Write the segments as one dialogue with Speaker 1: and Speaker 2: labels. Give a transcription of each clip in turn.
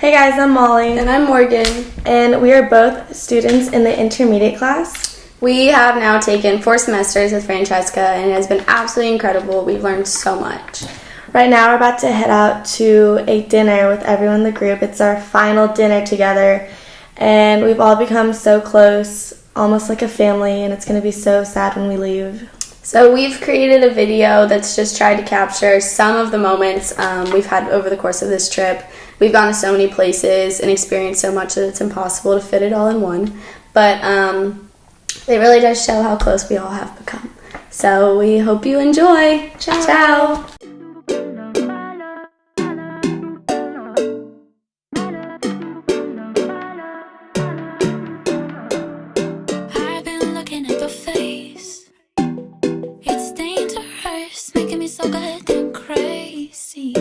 Speaker 1: Hey guys, I'm Molly.
Speaker 2: And I'm Morgan.
Speaker 1: And we are both students in the intermediate class.
Speaker 2: We have now taken 4 semesters with Francesca, and it has been absolutely incredible. We've learned so much.
Speaker 1: Right now we're about to head out to a dinner with everyone in the group. It's our final dinner together, and we've all become so close, almost like a family, and it's going to be so sad when we leave.
Speaker 2: So we've created a video that's just tried to capture some of the moments we've had over the course of this trip. We've gone to so many places and experienced so much that it's impossible to fit it all in one. But it really does show how close we all have become. So we hope you enjoy. Ciao. Ciao.
Speaker 3: I've been looking at your face. It's dangerous, making me so goddamn crazy.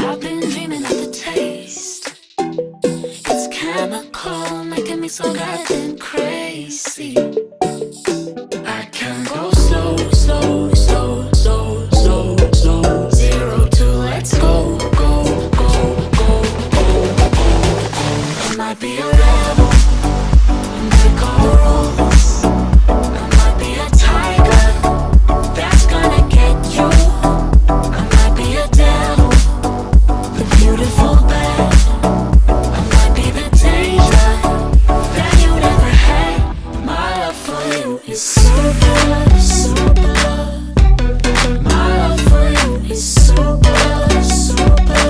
Speaker 3: I've been dreaming of the taste. It's chemical, making me so goddamn crazy. I can go slow, slow, slow, slow, slow, slow. 0 to let's go, go, go, go, go, go, go. I might be a rebel and break all the rules. I might be a tiger that's gonna get you. I might be a devil, the beautiful bad. I might be the danger that you never had. My love for you is super, super. My love for you is super, super.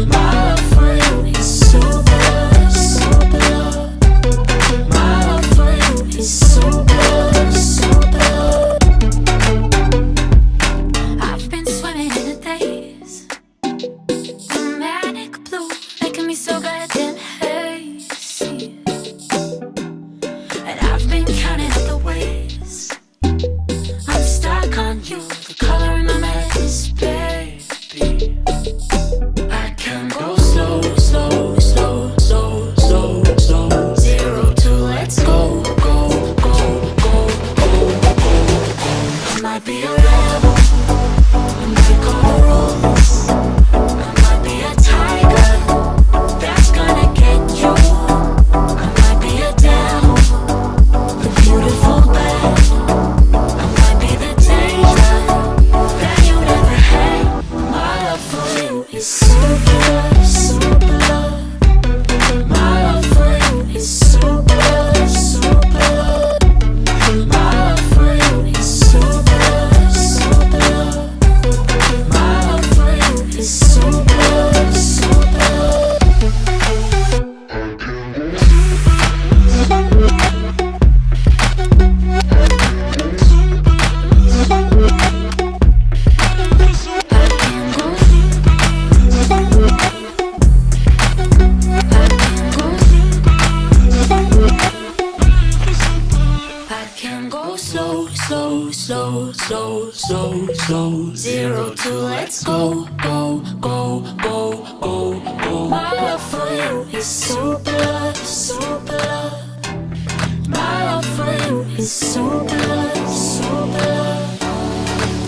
Speaker 3: My love for you is super, super. My love for you is super, super. I've been swimming in a daze, manic blue, making me so goddamn hazy. And I've been counting up the ways I'm stuck on you, the color in my madness, baby. I can go slow, slow, slow, slow, slow, slow. 0 to let's go, go, go, go, go, go, go. I might be a rebel and break all the rules. I might be a tiger that's gonna get you. I might be a devil, the beautiful bad. I might be the danger that you never had. My love for you is super, super. My love for you is super, super. My love for you is super, super. My love for you is super, super. I can go slow, slow, slow, slow, slow, slow. 0 to let's go, go, go, go, go, go. My love for you is super, super. My love for you is super, super.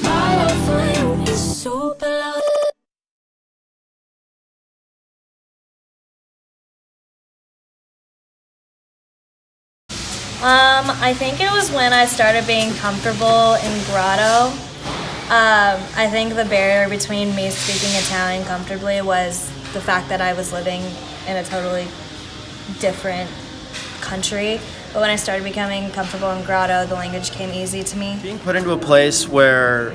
Speaker 3: My love for you is super.
Speaker 4: I think it was when I started being comfortable in Grado. I think the barrier between me speaking Italian comfortably was the fact that I was living in a totally different country. But when I started becoming comfortable in Grado, the language came easy to me.
Speaker 5: Being put into a place where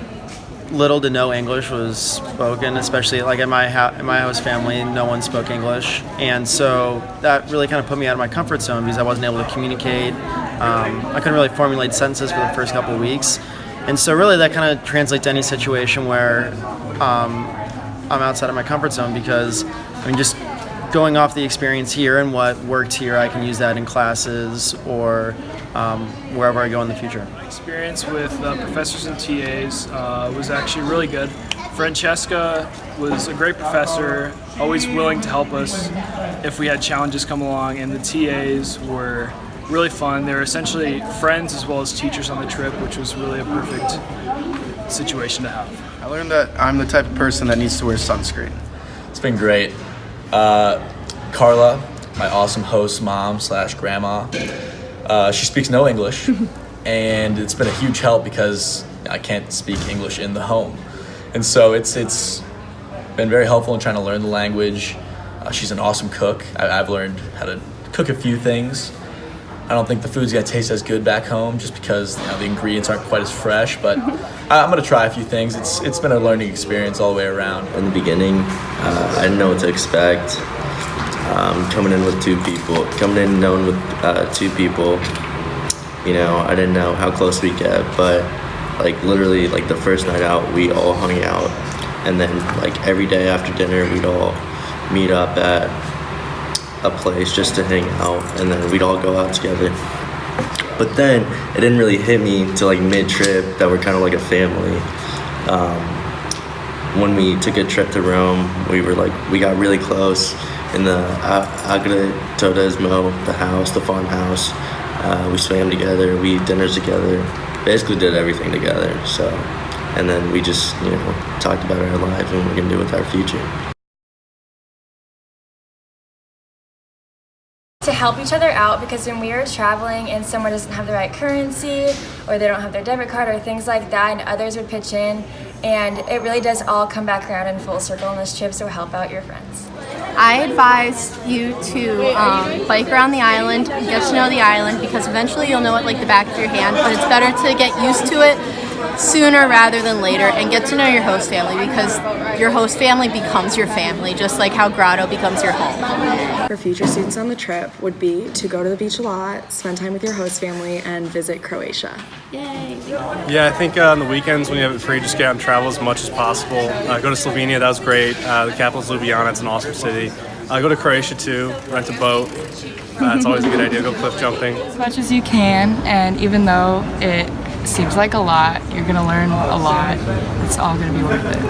Speaker 5: little to no English was spoken, especially like in my host family, no one spoke English, and so that really kind of put me out of my comfort zone because I wasn't able to communicate. I couldn't really formulate sentences for the first couple of weeks, and so really that kind of translates to any situation where I'm outside of my comfort zone because just going off the experience here and what worked here, I can use that in classes or wherever I go in the future.
Speaker 6: My experience with professors and TAs was actually really good. Francesca was a great professor, always willing to help us if we had challenges come along, and the TAs were really fun. They were essentially friends as well as teachers on the trip, which was really a perfect situation to have.
Speaker 7: I learned that I'm the type of person that needs to wear sunscreen. It's been great. Carla, my awesome host mom / grandma, she speaks no English, and it's been a huge help because I can't speak English in the home. And so it's been very helpful in trying to learn the language. She's an awesome cook. I've learned how to cook a few things. I don't think the food's gonna taste as good back home just because the ingredients aren't quite as fresh, but I'm gonna try a few things. It's been a learning experience all the way around.
Speaker 8: In the beginning, I didn't know what to expect. Coming in knowing with 2 people, I didn't know how close we'd get, but literally the first night out, we all hung out, and then every day after dinner, we'd all meet up at a place just to hang out, and then we'd all go out together. But then it didn't really hit me till mid-trip that we're kind of like a family. When we took a trip to Rome, we got really close in the Agritodesmo, the farmhouse. We swam together, we ate dinners together, basically did everything together. So, and then we just talked about our lives and what we're gonna do with our future.
Speaker 9: To help each other out, because when we are traveling and someone doesn't have the right currency or they don't have their debit card or things like that, and others would pitch in, and it really does all come back around in full circle on this trip, so help out your friends.
Speaker 10: I advise you to bike around the island, get to know the island, because eventually you'll know it like the back of your hand, but it's better to get used to it sooner rather than later and get to know your host family, because your host family becomes your family, just like how Grado becomes your home.
Speaker 11: For future students on the trip would be to go to the beach a lot, spend time with your host family, and visit Croatia.
Speaker 10: Yay!
Speaker 12: Yeah, I think on the weekends when you have it free, just get out and travel as much as possible. Go to Slovenia, that was great. The capital's Ljubljana, it's an awesome city. Go to Croatia too, rent a boat. It's always a good idea. Go cliff jumping.
Speaker 13: As much as you can, and even though it seems like a lot, you're going to learn a lot. It's all going to be worth it.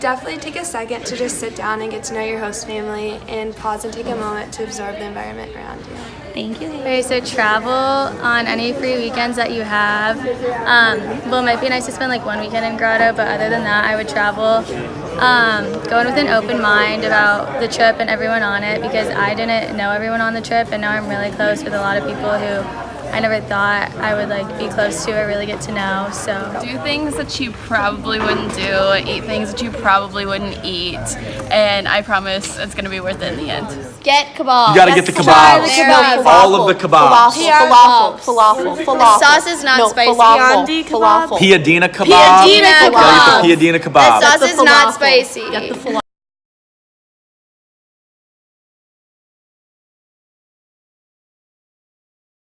Speaker 14: Definitely take a second to just sit down and get to know your host family and pause and take a moment to absorb the environment around you.
Speaker 9: Thank you.
Speaker 15: Okay, so travel on any free weekends that you have. Well, it might be nice to spend 1 weekend in Grado, but other than that, I would travel. Going with an open mind about the trip and everyone on it, because I didn't know everyone on the trip, and now I'm really close with a lot of people who I never thought I would be close to or really get to know. So
Speaker 16: do things that you probably wouldn't do, eat things that you probably wouldn't eat, and I promise it's gonna be worth it in the end.
Speaker 2: Get kebab.
Speaker 7: You gotta get the kebab. All of the kebabs.
Speaker 10: Falafel.
Speaker 2: The sauce is not spicy.
Speaker 7: Piadina kebab.
Speaker 2: Piadina kebab.
Speaker 7: Yeah, get the piadina kebab.
Speaker 2: The sauce is not spicy.
Speaker 10: Get the falafel.